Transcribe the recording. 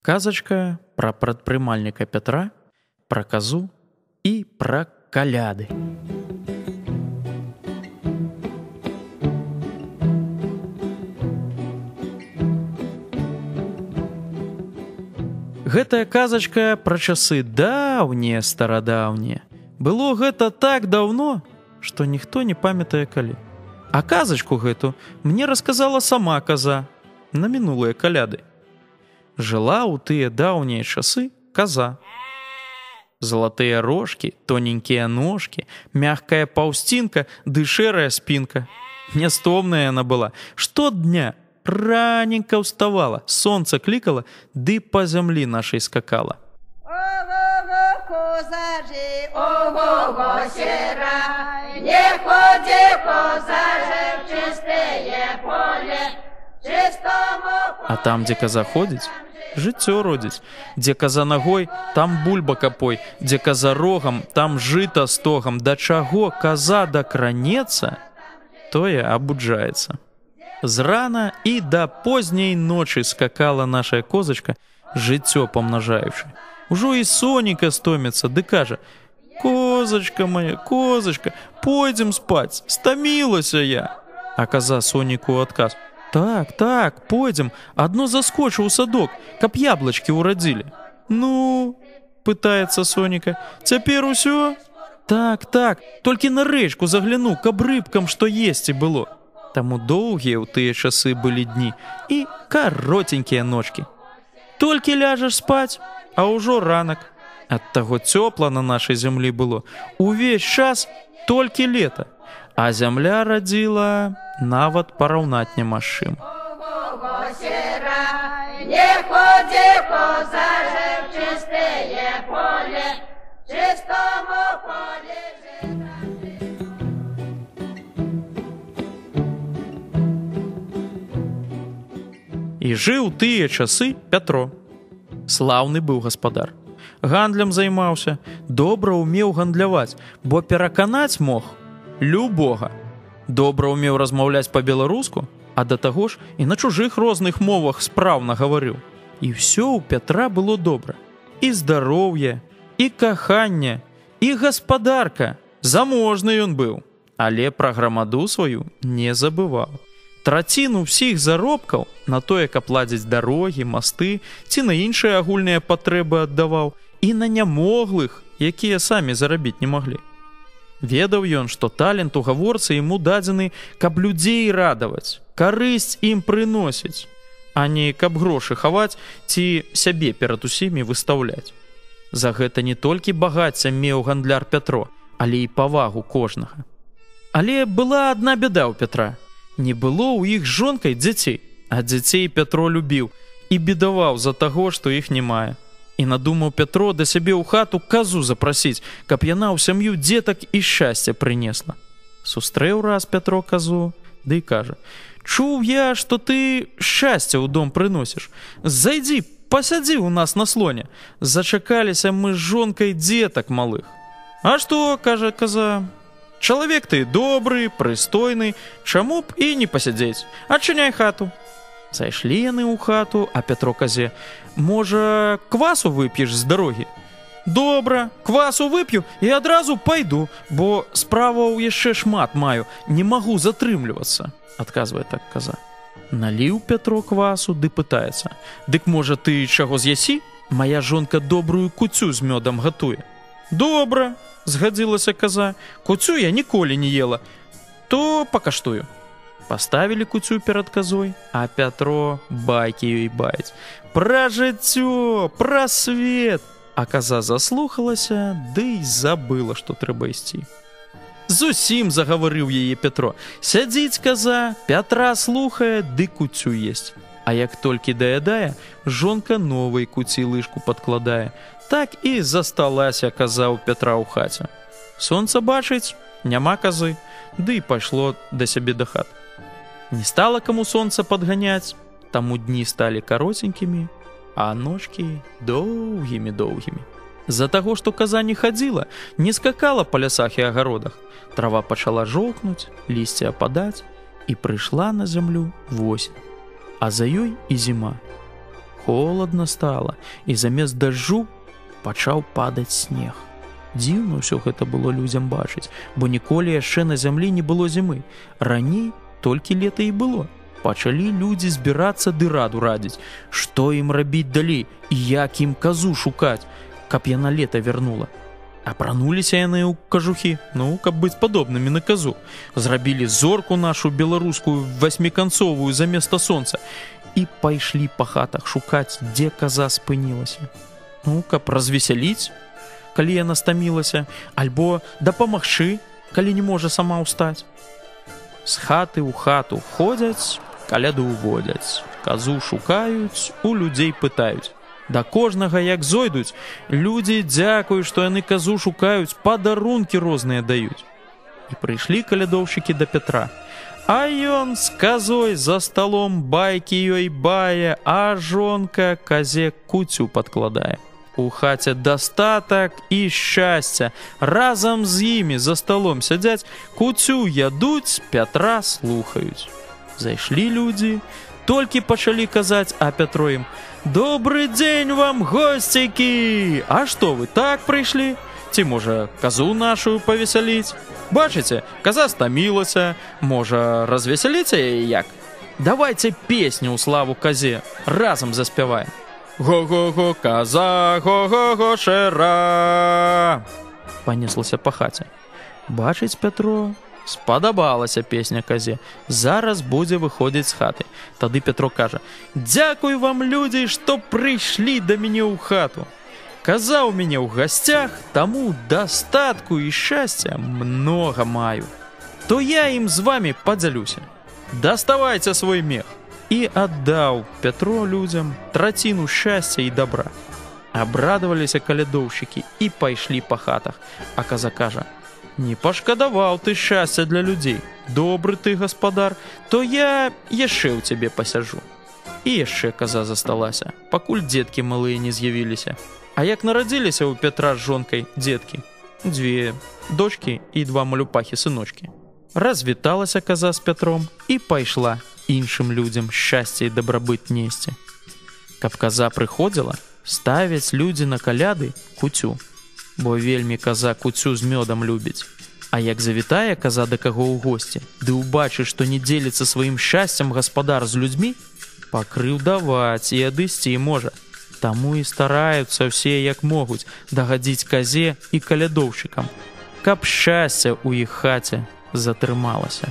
Казачка пра прадпрымальніка Пятра, пра казу і пра каляды. Гэтая казачка пра часы даўнія, старадаўнія. Было гэта так даўно, што ніхто не памятае калі. А казачку гэту мне расказала сама каза на мінулыя каляды. Жыла ў тыя даўнія часы каза. Залатыя рожкі, тоненькія ножкі, мягкая паўсцінка ды шэрая спінка. Нястомная яна была. Штодня раненька ўставала, сонца клікала, ды па зямлі нашай скакала. Ого-го, козажі, ого-го, сірай, не ході, козаже, в чистеє поле, чистому поле. А там, дзе каза ходзіць, жыццё родзіць. Дзе каза нагой, там бульба капой, дзе каза рогам, там жыта стогам. Да чаго каза дакранецца, тое абуджаецца. З рана і да позняй ночы скакала нашая козачка, жыццё памнажаючы. Ужо і Соніка стоміцца, ды кажа: «Козачка моя, козачка, пойдзем спаць, стамілася я». А каза Соніку адказ: «Так, пойдзем, адно заскочу ў садок, каб яблачкі ўрадзілі». «Ну?» – пытаецца Соніка. «Цяпер усё?» Так, толькі на рэчку загляну, каб рыбкам што есці было». Таму доўгія ў тыя часы былі дні і каротенькія ночкі. Толькі ляжаш спаць, а ўжо ранак. Ад таго цёпла на нашай зямлі было. Увесь час толькі лета, а зямля радзіла нават параўнаць няма з чым. Ого-го, сірай, не ході, козаже, в чистеє поле, чистому полі жита. І жыў тыя часы Пятро. Слаўны быў гаспадар. Гандлем займаўся, добра ўмеў гандляваць, бо пераканаць мог любога. Добра ўмеў размаўляць па-беларуску, а да таго ж і на чужых розных мовах спраўна гаварыў. І ўсё ў Пятра было добра. І здароўе, і каханне, і гаспадарка. Заможны ён быў, але пра грамаду сваю не забываў. Траціну ўсіх заробкаў на тое, каб ладзіць дарогі, масты ці на іншыя агульныя патрэбы аддаваў і на нямоглых, якія самі зарабіць не маглі. Ведаў ён, што талент у гаворцы яму дадзены, каб людзей радаваць, карысць ім прыносіць, а не каб грошы хаваць ці сябе перад усімі выстаўляць. За гэта не толькі багацця меў гандляр Пятро, але і павагу кожнага. Але была адна бяда ў Пятра. Не было ў іх з жонкай дзяцей, а дзяцей Пятро любіў і бедаваў за таго, што іх не мае. І надумаў Пятро да сябе ў хату казу запрасіць, каб яна ў сям'ю дзетак і шчасця прынесла. Сустрэў раз Пятро казу, ды і кажа: «Чуў я, што ты шчасця ў дом прыносіш. Зайдзі, пасядзі ў нас на слоне. Зачакаліся мы з жонкай дзетак малых». «А што?» – кажа каза. «Чалавек ты добры, прыстойны, чаму б і не пасядзець? Адчыняй хату». Зайшлі яны ў хату, а Пятро казе: «Можа, квасу вып'еш з дарогі?» «Добра, квасу вып'ю і адразу пайду, бо справаў яшчэ шмат маю, не магу затрымлівацца», – адказвае так каза. Наліў Пятро квасу, ды пытаецца: «Дык, можа, ты чаго з'ясі? Мая жонка добрую куцю з мёдам гатуе». «Добра», згадзілася каза, «куцю я ніколі не ела, то пакаштую». Паставілі куцю перад казой, а Пятро байкі ёй баіць. Пра жыццё, пра свет. А каза заслухалася, ды і забыла, што трэба ісці. Зусім загаварыў яе Пятро. Сядзіць каза, Пятра слухае, ды куцю есць. А як толькі даядае, жонка новай куці лыжку падкладае. Так і засталася каза ў Пятра ў хаце. Сонца бачыць, няма казы, ды і пайшло да сябе да хат. Не стала каму сонца падганяць, таму дні сталі каротенькімі, а ночкі доўгімі-доўгімі. З-за таго, што каза не хадзіла, не скакала па лясах і агародах, трава пачала жоўкнуць, лісце ападаць, і прыйшла на зямлю восень, а за ёй і зіма. Холадна стала, і замест дажджу пачаў падаць снег. Дзіўна ўсё гэта было людзям бачыць, бо ніколі яшчэ на зямлі не было зімы. Раней толькі лета і было. Пачалі людзі збірацца ды раду радзіць, што ім рабіць далей і як ім казу шукаць, каб яна лета вярнула. Апрануліся яны ў кажухі, каб быць падобнымі на казу. Зрабілі зорку нашу беларускую васьміканцовую заместа сонца і пайшлі па хатах шукаць, дзе каза спынілася. Каб развесяліць, калі яна стамілася, альбо дапамагчы, калі не можа сама ўстаць. З хаты ў хату ходзяць, каляду ўводзяць, казу шукаюць, у людзей пытаюць. Да кожнага, як зойдуць, людзі дзякуюць, што яны казу шукаюць, падарункі розныя даюць. І прыйшлі калядоўшчыкі да Пятра. А ён з казой за сталом байкі ёй бае, а жонка казе куцю падкладае. У хаце дастатак і шчасця. Разам з імі за сталом сядзяць, куцю ядуць, Пятра слухаюць. Зайшлі людзі, толькі пачалі казаць, а Пятро ім: «Добры дзень вам, госцікі! А што вы так прыйшлі? Ці, можа, казу нашу павесяліць? Бачыце, каза стамілася, можа, развесяліце яе як? Давайце песню ў славу казе, разам заспяваем. Го-го-го, каза, го-го-го, шэра!» Панеслася па хаце. Бачыць Пятро, спадабалася песня казе. Зараз будзе выходзіць з хаты. Тады Пятро кажа: «Дзякуй вам, людзі, што прыйшлі да мяне ў хату. Каза ў мяне ў гасцях, таму дастатку і шчасця многа маю. То я ім з вамі падзялюся. Даставайце свой мех». І аддаў Пятро людзям траціну шчасця і дабра. Абрадаваліся калядоўшчыкі і пайшлі па хатах. А каза кажа: «Не пашкадаваў ты шчасця для людзей. Добры ты, гаспадар, то я яшчэ ў цябе пасяджу». І яшчэ каза засталася, пакуль дзеткі малыя не з'явіліся. А як нарадзіліся ў Пятра з жонкай дзеткі? 2 дочкі і 2 малюпахі-сыночкі. Развіталася каза з Пятром і пайшла іншым людзям шчасце і дабрабыт несці. Каб каза прыходзіла, ставяць людзі на каляды куцю, бо вельмі каза куцю з мёдам любіць. А як завітае каза да каго ў госці, ды ўбачыць, што не дзеліцца сваім шчасцем гаспадар з людзьмі, пакрыўдаваць і адысці можа. Таму і стараюцца ўсе як могуць дагадзіць казе і калядоўшчыкам, каб шчасце ў іх хаце затрымалася.